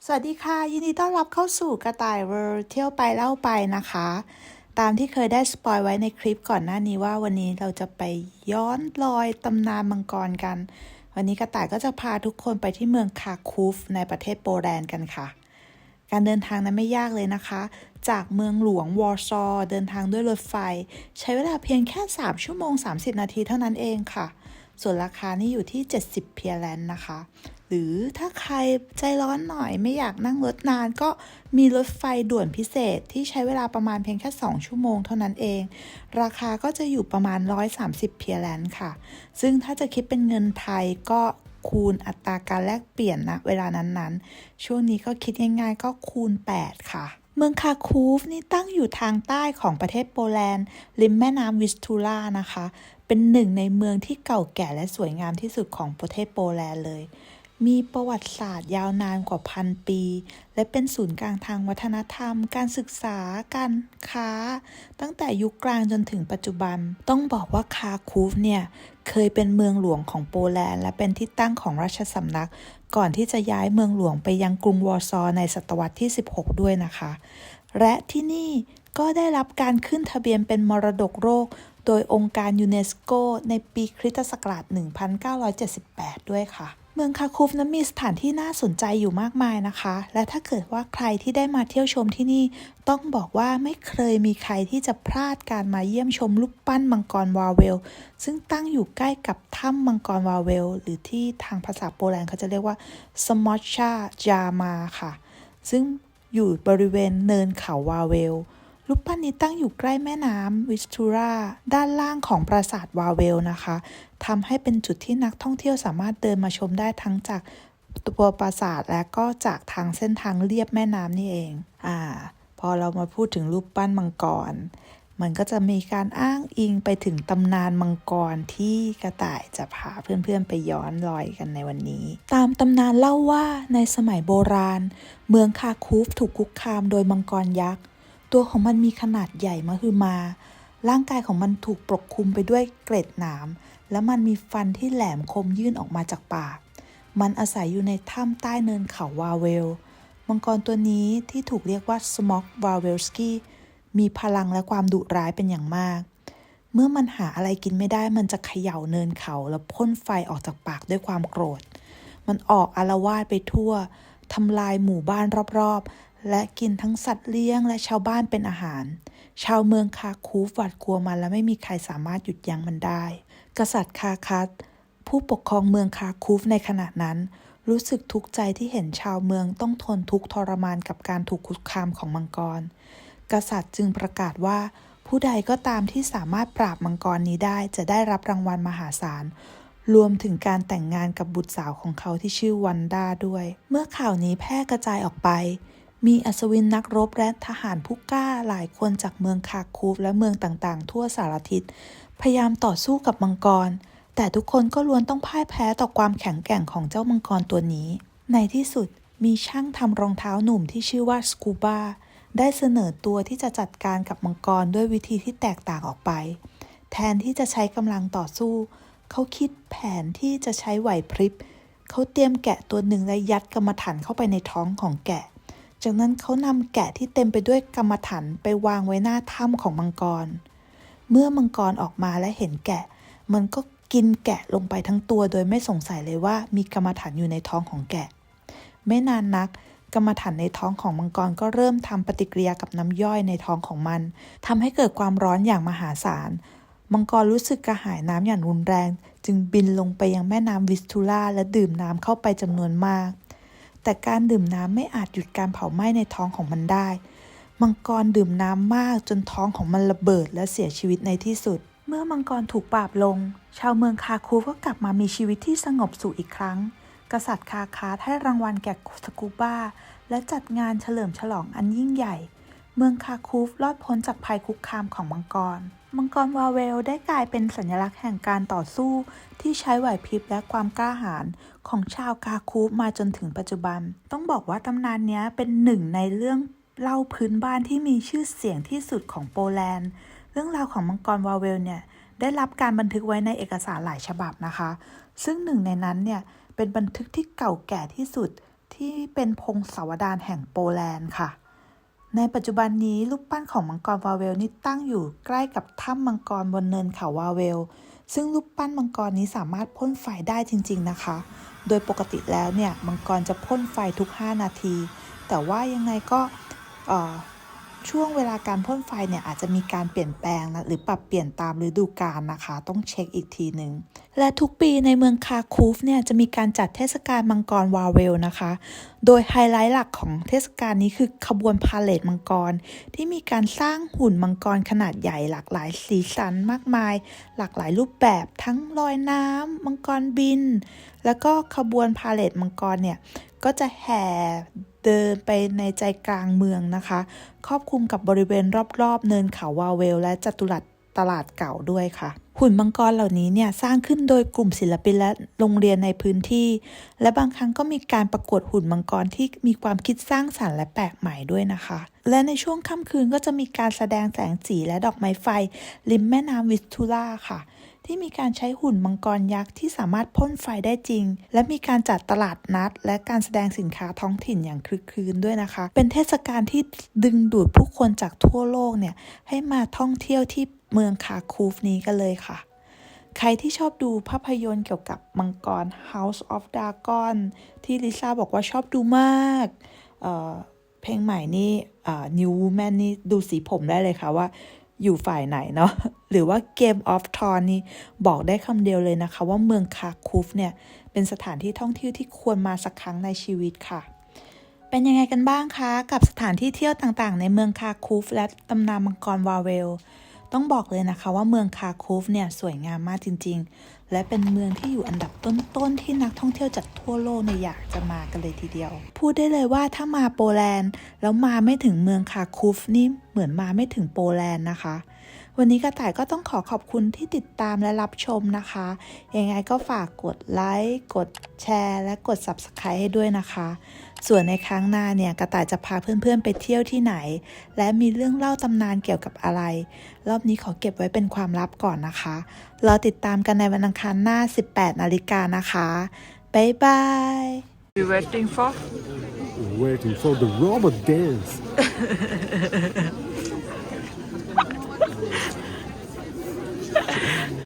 สวัสดีค่ะยินดีต้อนรับเข้าสู่กระต่ายเวิลด์เที่ยวไปเล่าไปนะคะตามที่เคยได้สปอยไว้ในคลิปก่อนหน้านี้ว่าวันนี้เราจะไปย้อนรอยตำนานมังกรกันวันนี้กระต่ายก็จะพาทุกคนไปที่เมืองคาคูฟในประเทศโปแลนด์กันค่ะการเดินทางนั้นไม่ยากเลยนะคะจากเมืองหลวงวอร์ซอเดินทางด้วยรถไฟใช้เวลาเพียงแค่3 ชั่วโมง 30 นาทีเท่านั้นเองค่ะส่วนราคานี่อยู่ที่70 เพียแลนด์นะคะหรือถ้าใครใจร้อนหน่อยไม่อยากนั่งรถนานก็มีรถไฟด่วนพิเศษที่ใช้เวลาประมาณเพียงแค่2 ชั่วโมงเท่านั้นเองราคาก็จะอยู่ประมาณ130 เพียแลนด์ค่ะซึ่งถ้าจะคิดเป็นเงินไทยก็คูณอัตราการแลกเปลี่ยนนะเวลานั้นๆช่วงนี้ก็คิดง่ายๆก็คูณ8ค่ะเมืองคาคูฟนี่ตั้งอยู่ทางใต้ของประเทศโปแลนด์ริมแม่น้ำวิสตูล่านะคะเป็นหนึ่งในเมืองที่เก่าแก่และสวยงามที่สุดของประเทศโปแลนด์เลยมีประวัติศาสตร์ยาวนานกว่า1,000 ปีและเป็นศูนย์กลางทางวัฒนธรรมการศึกษาการค้าตั้งแต่ยุคกลางจนถึงปัจจุบันต้องบอกว่าคาคูฟเนี่ยเคยเป็นเมืองหลวงของโปแลนด์และเป็นที่ตั้งของราชสำนักก่อนที่จะย้ายเมืองหลวงไปยังกรุงวอร์ซอในศตวรรษที่16ด้วยนะคะและที่นี่ก็ได้รับการขึ้นทะเบียนเป็นมรดกโลกโดยองค์การยูเนสโกในปีคริสตศักราช 1978 ด้วยค่ะเมืองคาคูฟนั้นมีสถานที่น่าสนใจอยู่มากมายนะคะและถ้าเกิดว่าใครที่ได้มาเที่ยวชมที่นี่ต้องบอกว่าไม่เคยมีใครที่จะพลาดการมาเยี่ยมชมรูปปั้นมังกรวาเวลซึ่งตั้งอยู่ใกล้กับถ้ำมังกรวาเวลหรือที่ทางภาษาโปแลนด์เขาจะเรียกว่าสมอชชาจามาค่ะซึ่งอยู่บริเวณเนินเขาวาเวลรูปปั้นนี้ตั้งอยู่ใกล้แม่น้ำวิสตูราด้านล่างของปราสาทวาเวลนะคะทำให้เป็นจุดที่นักท่องเที่ยวสามารถเดินมาชมได้ทั้งจากตัวปราสาทและก็จากทางเส้นทางเลียบแม่น้ำนี่เองพอเรามาพูดถึงรูปปั้นมังกรมันก็จะมีการอ้างอิงไปถึงตำนานมังกรที่กระต่ายจะพาเพื่อนๆไปย้อนรอยกันในวันนี้ตามตำนานเล่าว่าในสมัยโบราณเมืองคาคูฟถูกคุกคามโดยมังกรยักษ์ตัวของมันมีขนาดใหญ่มหึมาร่างกายของมันถูกปกคลุมไปด้วยเกล็ดหนามและมันมีฟันที่แหลมคมยื่นออกมาจากปากมันอาศัยอยู่ในถ้ำใต้เนินเขาวาเวลมังกรตัวนี้ที่ถูกเรียกว่าสม็อกวาเวลสกี้มีพลังและความดุร้ายเป็นอย่างมากเมื่อมันหาอะไรกินไม่ได้มันจะเขย่าเนินเขาแล้วพ่นไฟออกจากปากด้วยความโกรธมันออกอาละวาดไปทั่วทำลายหมู่บ้านรอบๆและกินทั้งสัตว์เลี้ยงและชาวบ้านเป็นอาหารชาวเมืองคาคูฟหวาดกลัวมันและไม่มีใครสามารถหยุดยั้งมันได้กษัตริย์คาคัสผู้ปกครองเมืองคาคูฟในขณะนั้นรู้สึกทุกข์ใจที่เห็นชาวเมืองต้องทนทุกข์ทรมานกับการถูกคุกคามของมังกรกษัตริย์จึงประกาศว่าผู้ใดก็ตามที่สามารถปราบมังกรนี้ได้จะได้รับรางวัลมหาศาลรวมถึงการแต่งงานกับบุตรสาวของเขาที่ชื่อวันด้าด้วยเมื่อข่าวนี้แพร่กระจายออกไปมีอัศวินนักรบและทหารผู้กล้าหลายคนจากเมืองคาคูฟและเมืองต่างๆทั่วสารทิศพยายามต่อสู้กับมังกรแต่ทุกคนก็ล้วนต้องพ่ายแพ้ต่อความแข็งแกร่งของเจ้ามังกรตัวนี้ในที่สุดมีช่างทำรองเท้าหนุ่มที่ชื่อว่าสกูบาได้เสนอตัวที่จะจัดการกับมังกรด้วยวิธีที่แตกต่างออกไปแทนที่จะใช้กำลังต่อสู้เขาคิดแผนที่จะใช้ไหวพริบเขาเตรียมแกะตัวหนึ่งและยัดกำมะถันเข้าไปในท้องของแกะจากนั้นเขานำแกะที่เต็มไปด้วยกำมะถันไปวางไว้หน้าถ้ำของมังกรเมื่อมังกรออกมาและเห็นแกะมันก็กินแกะลงไปทั้งตัวโดยไม่สงสัยเลยว่ามีกำมะถันอยู่ในท้องของแกะไม่นานนักกำมะถันในท้องของมังกรก็เริ่มทำปฏิกิริยากับน้ำย่อยในท้องของมันทำให้เกิดความร้อนอย่างมหาศาลมังกรรู้สึกกระหายน้ำอย่างรุนแรงจึงบินลงไปยังแม่น้ำวิสตูล่าและดื่มน้ำเข้าไปจำนวนมากแต่การดื่มน้ำไม่อาจหยุดการเผาไหม้ในท้องของมันได้มังกรดื่มน้ำมากจนท้องของมันระเบิดและเสียชีวิตในที่สุดเมื่อมังกรถูกปราบลงชาวเมืองคาคูฟก็กลับมามีชีวิตที่สงบสุขอีกครั้งกษัตริย์คาคาสให้รางวัลแก่สกูบ้าและจัดงานเฉลิมฉลองอันยิ่งใหญ่เมืองคาคูฟรอดพ้นจากภัยคุกคามของมังกรวาเวลได้กลายเป็นสัญลักษณ์แห่งการต่อสู้ที่ใช้ไหวพริบและความกล้าหาญของชาวคาคูฟมาจนถึงปัจจุบันต้องบอกว่าตำนานนี้เป็นหนึ่งในเรื่องเล่าพื้นบ้านที่มีชื่อเสียงที่สุดของโปแลนด์เรื่องราวของมังกรวาเวลเนี่ยได้รับการบันทึกไว้ในเอกสารหลายฉบับนะคะซึ่งหนึ่งในนั้นเนี่ยเป็นบันทึกที่เก่าแก่ที่สุด ที่เป็นพงศาวดารแห่งโปแลนด์ค่ะในปัจจุบันนี้รูปปั้นของมังกรวาเวลนี่ตั้งอยู่ใกล้กับถ้ำมังกรบนเนินเขาวาเวลซึ่งรูปปั้นมังกรนี้สามารถพ่นไฟได้จริงๆนะคะโดยปกติแล้วเนี่ยมังกรจะพ่นไฟทุก5นาทีแต่ว่ายังไงก็ช่วงเวลาการพ่นไฟเนี่ยอาจจะมีการเปลี่ยนแปลงนะหรือปรับเปลี่ยนตามฤดูกาลนะคะต้องเช็คอีกทีหนึ่งและทุกปีในเมืองคาคูฟเนี่ยจะมีการจัดเทศกาลมังกรวาเวลนะคะโดยไฮไลท์หลักของเทศกาลนี้คือขบวนพาเหรดมังกรที่มีการสร้างหุ่นมังกรขนาดใหญ่หลากหลายสีสันมากมายหลากหลายรูปแบบทั้งลอยน้ำมังกรบินแล้วก็ขบวนพาเหรดมังกรเนี่ยก็จะแห่เดินไปในใจกลางเมืองนะคะครอบคลุมกับบริเวณรอบๆเนินเขาวาเวลและจัตุรัสตลาดเก่าด้วยค่ะหุ่นมังกรเหล่านี้เนี่ยสร้างขึ้นโดยกลุ่มศิลปินและโรงเรียนในพื้นที่และบางครั้งก็มีการประกวดหุ่นมังกรที่มีความคิดสร้างสรรค์และแปลกใหม่ด้วยนะคะและในช่วงค่ำคืนก็จะมีการแสดงแสงสีและดอกไม้ไฟริมแม่น้ำวิสตูล่าค่ะที่มีการใช้หุ่นมังกรยักษ์ที่สามารถพ่นไฟได้จริงและมีการจัดตลาดนัดและการแสดงสินค้าท้องถิ่นอย่างคลึกครื้นด้วยนะคะเป็นเทศกาลที่ดึงดูดผู้คนจากทั่วโลกเนี่ยให้มาท่องเที่ยวที่เมืองคาคูฟนี้กันเลยค่ะใครที่ชอบดูภาพยนตร์เกี่ยวกับมังกร House of Dragon ที่ลิซ่าบอกว่าชอบดูมากเพลงใหม่นี่New Woman นี่ดูสีผมได้เลยค่ะว่าอยู่ฝ่ายไหนเนาะหรือว่า Game of Thrones นี่บอกได้คำเดียวเลยนะคะว่าเมืองคาคูฟเนี่ยเป็นสถานที่ท่องเที่ยวที่ควรมาสักครั้งในชีวิตค่ะเป็นยังไงกันบ้างคะกับสถานที่เที่ยวต่างๆในเมืองคาคูฟและตำนานมังกรวาเวลต้องบอกเลยนะคะว่าเมืองคาคูฟเนี่ยสวยงามมากจริงๆและเป็นเมืองที่อยู่อันดับต้นๆที่นักท่องเที่ยวจากทั่วโลกเนี่ยอยากจะมากันเลยทีเดียวพูดได้เลยว่าถ้ามาโปแลนด์แล้วมาไม่ถึงเมืองคาคูฟนี่เหมือนมาไม่ถึงโปแลนด์นะคะวันนี้กระต่ายก็ต้องขอบคุณที่ติดตามและรับชมนะคะยังไงก็ฝากกดไลค์กดแชร์และกด Subscribe ให้ด้วยนะคะส่วนในครั้งหน้าเนี่ยกระต่ายจะพาเพื่อนๆไปเที่ยวที่ไหนและมีเรื่องเล่าตำนานเกี่ยวกับอะไรรอบนี้ขอเก็บไว้เป็นความลับก่อนนะคะรอติดตามกันในวันอังคารหน้า 18 นาฬิกานะคะบ๊ายบาย You waiting for? Waiting for the robot dance.